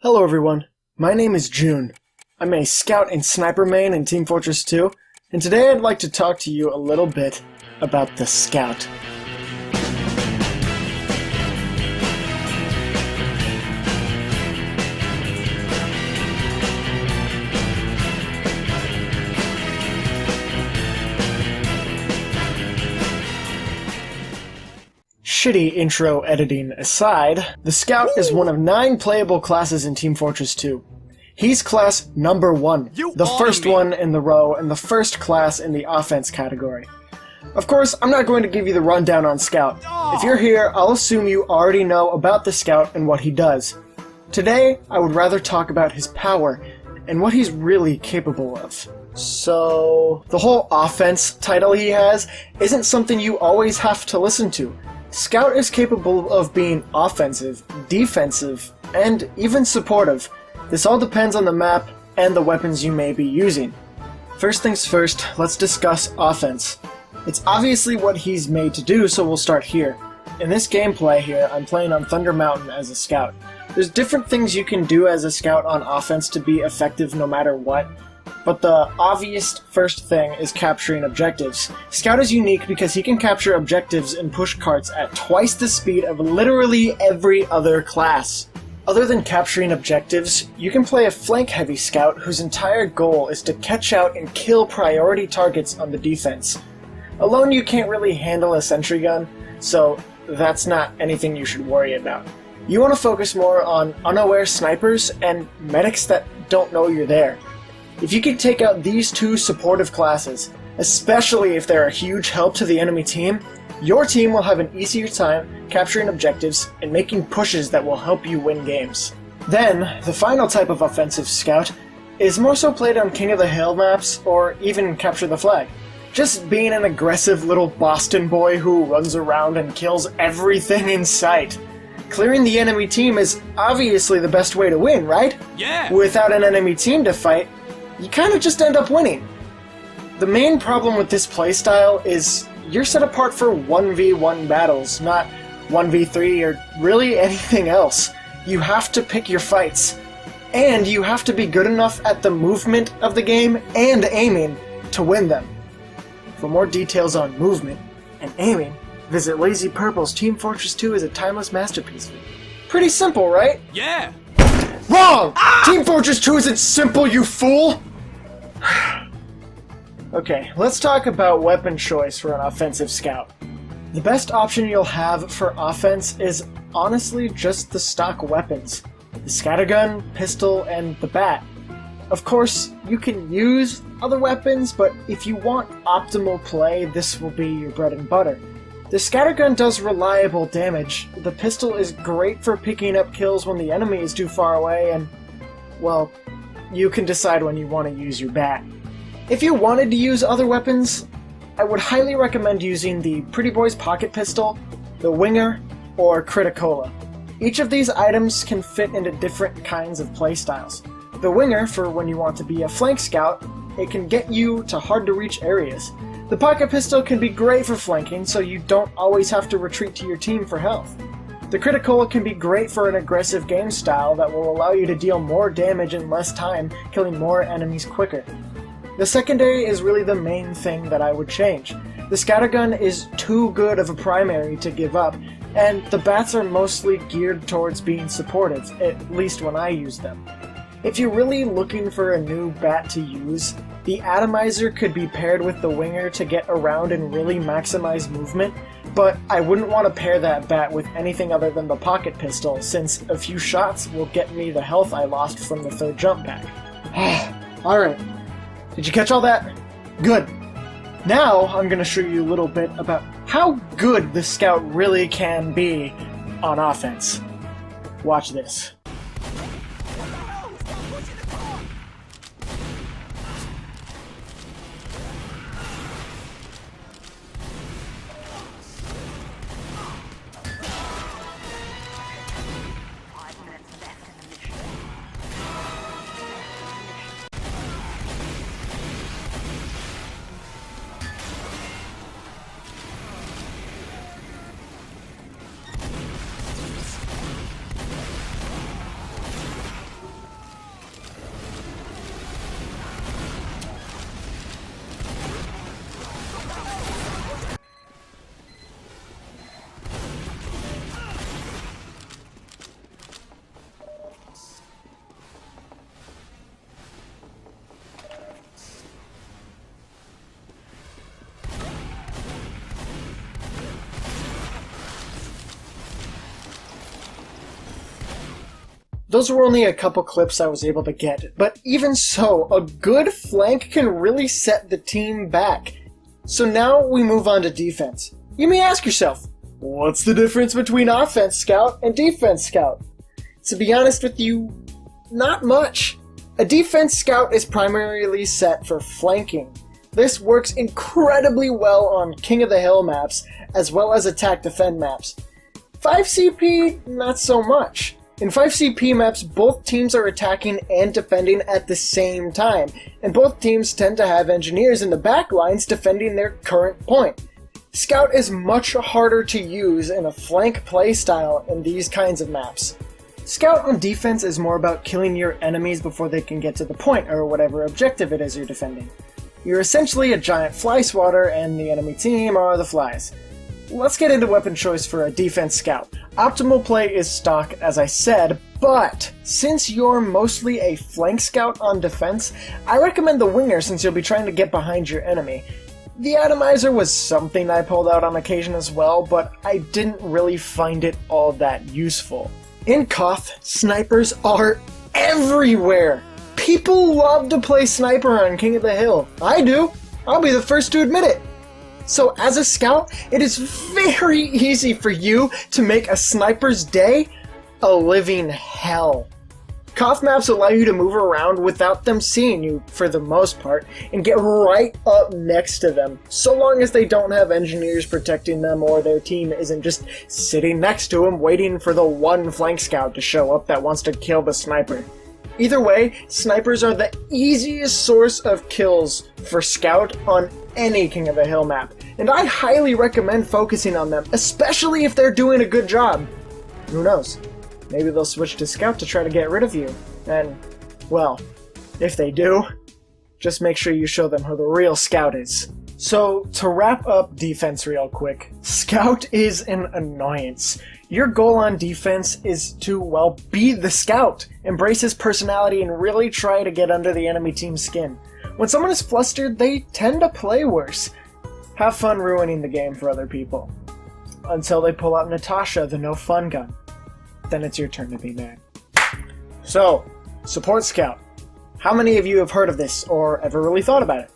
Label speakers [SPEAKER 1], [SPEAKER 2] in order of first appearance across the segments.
[SPEAKER 1] Hello everyone, my name is June. I'm a scout and sniper main in Team Fortress 2, and today I'd like to talk to you a little bit about the scout. Shitty intro editing aside, the Scout is one of 9 playable classes in Team Fortress 2. He's class number 1, the first one in the row and the first class in the offense category. Of course, I'm not going to give you the rundown on Scout. If you're here, I'll assume you already know about the Scout and what he does. Today, I would rather talk about his power and what he's really capable of. So, the whole offense title he has isn't something you always have to listen to. Scout is capable of being offensive, defensive, and even supportive. This all depends on the map and the weapons you may be using. First things first, let's discuss offense. It's obviously what he's made to do, so we'll start here. In this gameplay here, I'm playing on Thunder Mountain as a scout. There's different things you can do as a scout on offense to be effective no matter what, but the obvious first thing is capturing objectives. Scout is unique because he can capture objectives and push carts at twice the speed of literally every other class. Other than capturing objectives, you can play a flank-heavy scout whose entire goal is to catch out and kill priority targets on the defense. Alone you can't really handle a sentry gun, so that's not anything you should worry about. You want to focus more on unaware snipers and medics that don't know you're there. If you can take out these 2 supportive classes, especially if they're a huge help to the enemy team, your team will have an easier time capturing objectives and making pushes that will help you win games. Then, the final type of offensive scout is more so played on King of the Hill maps or even Capture the Flag. Just being an aggressive little Boston boy who runs around and kills everything in sight. Clearing the enemy team is obviously the best way to win, right?
[SPEAKER 2] Yeah!
[SPEAKER 1] Without an enemy team to fight, you kinda just end up winning. The main problem with this playstyle is you're set apart for 1v1 battles, not 1v3 or really anything else. You have to pick your fights, and you have to be good enough at the movement of the game and aiming to win them. For more details on movement and aiming, visit Lazy Purple's Team Fortress 2 is a timeless masterpiece. Pretty simple, right?
[SPEAKER 2] Yeah!
[SPEAKER 1] Wrong! Team Fortress 2 isn't simple, you fool! Okay, let's talk about weapon choice for an offensive scout. The best option you'll have for offense is honestly just the stock weapons. The scattergun, pistol, and the bat. Of course, you can use other weapons, but if you want optimal play, this will be your bread and butter. The scattergun does reliable damage, the pistol is great for picking up kills when the enemy is too far away, and, well, you can decide when you want to use your bat. If you wanted to use other weapons, I would highly recommend using the Pretty Boys Pocket Pistol, the Winger, or Criticola. Each of these items can fit into different kinds of playstyles. The Winger, for when you want to be a flank scout, it can get you to hard-to-reach areas. The Pocket Pistol can be great for flanking, so you don't always have to retreat to your team for health. The Criticola can be great for an aggressive game style that will allow you to deal more damage in less time, killing more enemies quicker. The secondary is really the main thing that I would change. The scattergun is too good of a primary to give up, and the bats are mostly geared towards being supportive, at least when I use them. If you're really looking for a new bat to use, the Atomizer could be paired with the Winger to get around and really maximize movement, but I wouldn't want to pair that bat with anything other than the Pocket Pistol, since a few shots will get me the health I lost from the 3rd jump pack. Alright, did you catch all that? Good. Now I'm going to show you a little bit about how good the Scout really can be on offense. Watch this. Those were only a couple clips I was able to get, but even so, a good flank can really set the team back. So now we move on to defense. You may ask yourself, what's the difference between offense scout and defense scout? To be honest with you, not much. A defense scout is primarily set for flanking. This works incredibly well on King of the Hill maps, as well as attack defend maps. 5CP, not so much. In 5CP maps, both teams are attacking and defending at the same time, and both teams tend to have engineers in the back lines defending their current point. Scout is much harder to use in a flank playstyle in these kinds of maps. Scout on defense is more about killing your enemies before they can get to the point or whatever objective it is you're defending. You're essentially a giant fly swatter and the enemy team are the flies. Let's get into weapon choice for a defense scout. Optimal play is stock, as I said, but since you're mostly a flank scout on defense, I recommend the winger since you'll be trying to get behind your enemy. The atomizer was something I pulled out on occasion as well, but I didn't really find it all that useful. In Koth, snipers are everywhere! People love to play sniper on King of the Hill. I do. I'll be the first to admit it. So as a scout, it is very easy for you to make a sniper's day a living hell. Koth maps allow you to move around without them seeing you, for the most part, and get right up next to them, so long as they don't have engineers protecting them or their team isn't just sitting next to them waiting for the one flank scout to show up that wants to kill the sniper. Either way, snipers are the easiest source of kills for scout on any King of the Hill map, and I highly recommend focusing on them, especially if they're doing a good job. Who knows? Maybe they'll switch to scout to try to get rid of you, and, well, if they do, just make sure you show them who the real scout is. So, to wrap up defense real quick, scout is an annoyance. Your goal on defense is to, well, be the scout, embrace his personality, and really try to get under the enemy team's skin. When someone is flustered, they tend to play worse. Have fun ruining the game for other people. Until they pull out Natasha, the no-fun gun. Then it's your turn to be mad. So, support scout. How many of you have heard of this, or ever really thought about it?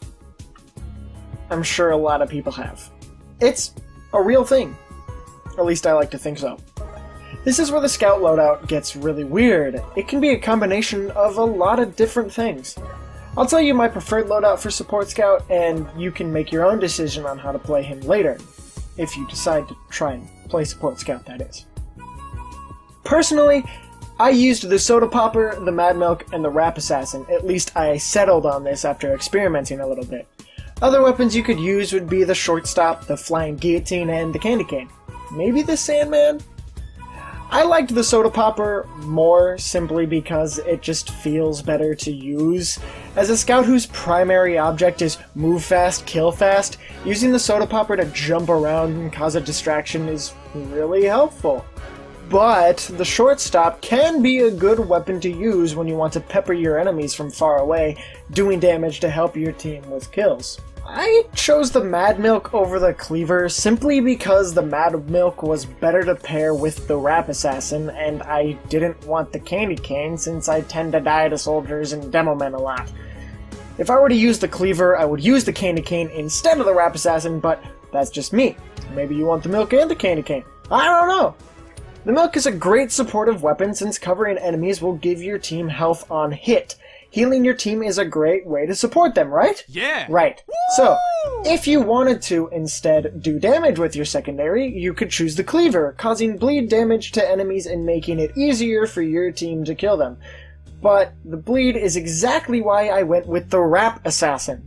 [SPEAKER 1] I'm sure a lot of people have. It's a real thing. At least I like to think so. This is where the scout loadout gets really weird. It can be a combination of a lot of different things. I'll tell you my preferred loadout for support scout, and you can make your own decision on how to play him later, if you decide to try and play support scout, that is. Personally, I used the Soda Popper, the Mad Milk, and the Rap Assassin. At least I settled on this after experimenting a little bit. Other weapons you could use would be the Shortstop, the Flying Guillotine, and the Candy Cane. Maybe the Sandman? I liked the Soda Popper more simply because it just feels better to use. As a scout whose primary object is move fast, kill fast, using the Soda Popper to jump around and cause a distraction is really helpful. But the Shortstop can be a good weapon to use when you want to pepper your enemies from far away, doing damage to help your team with kills. I chose the Mad Milk over the Cleaver simply because the Mad Milk was better to pair with the Rap Assassin, and I didn't want the Candy Cane since I tend to die to soldiers and demo men a lot. If I were to use the Cleaver, I would use the Candy Cane instead of the Rap Assassin, but that's just me. Maybe you want the Milk and the Candy Cane. I don't know. The Milk is a great supportive weapon since covering enemies will give your team health on hit. Healing your team is a great way to support them, right?
[SPEAKER 2] Yeah!
[SPEAKER 1] Right. So, if you wanted to instead do damage with your secondary, you could choose the Cleaver, causing bleed damage to enemies and making it easier for your team to kill them. But the bleed is exactly why I went with the Rap Assassin.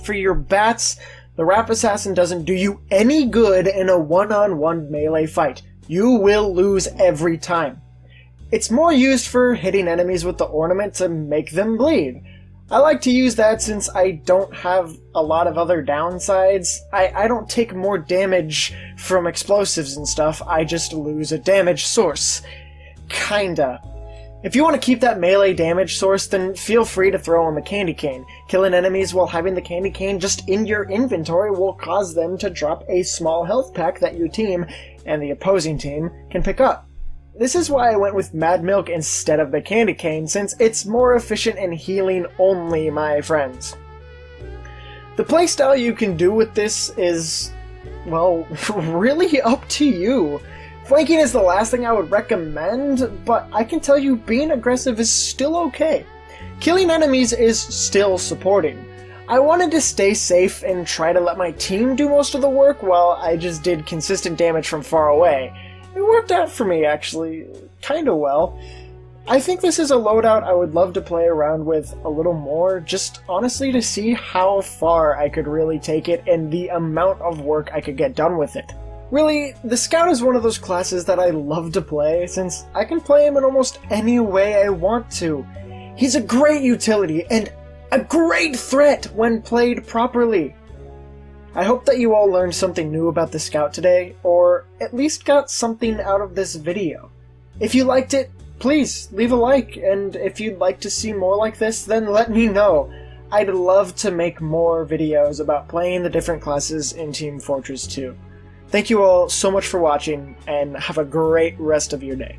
[SPEAKER 1] For your bats, the Rap Assassin doesn't do you any good in a one-on-one melee fight. You will lose every time. It's more used for hitting enemies with the ornament to make them bleed. I like to use that since I don't have a lot of other downsides. I don't take more damage from explosives and stuff, I just lose a damage source. Kinda. If you want to keep that melee damage source, then feel free to throw on the Candy Cane. Killing enemies while having the Candy Cane just in your inventory will cause them to drop a small health pack that your team, and the opposing team, can pick up. This is why I went with Mad Milk instead of the Candy Cane, since it's more efficient in healing only, my friends. The playstyle you can do with this is, well, really up to you. Flanking is the last thing I would recommend, but I can tell you being aggressive is still okay. Killing enemies is still supporting. I wanted to stay safe and try to let my team do most of the work while I just did consistent damage from far away. It worked out for me, actually, kinda well. I think this is a loadout I would love to play around with a little more, just honestly to see how far I could really take it and the amount of work I could get done with it. Really, the Scout is one of those classes that I love to play, since I can play him in almost any way I want to. He's a great utility, and a great threat when played properly. I hope that you all learned something new about the Scout today, or at least got something out of this video. If you liked it, please leave a like, and if you'd like to see more like this, then let me know. I'd love to make more videos about playing the different classes in Team Fortress 2. Thank you all so much for watching, and have a great rest of your day.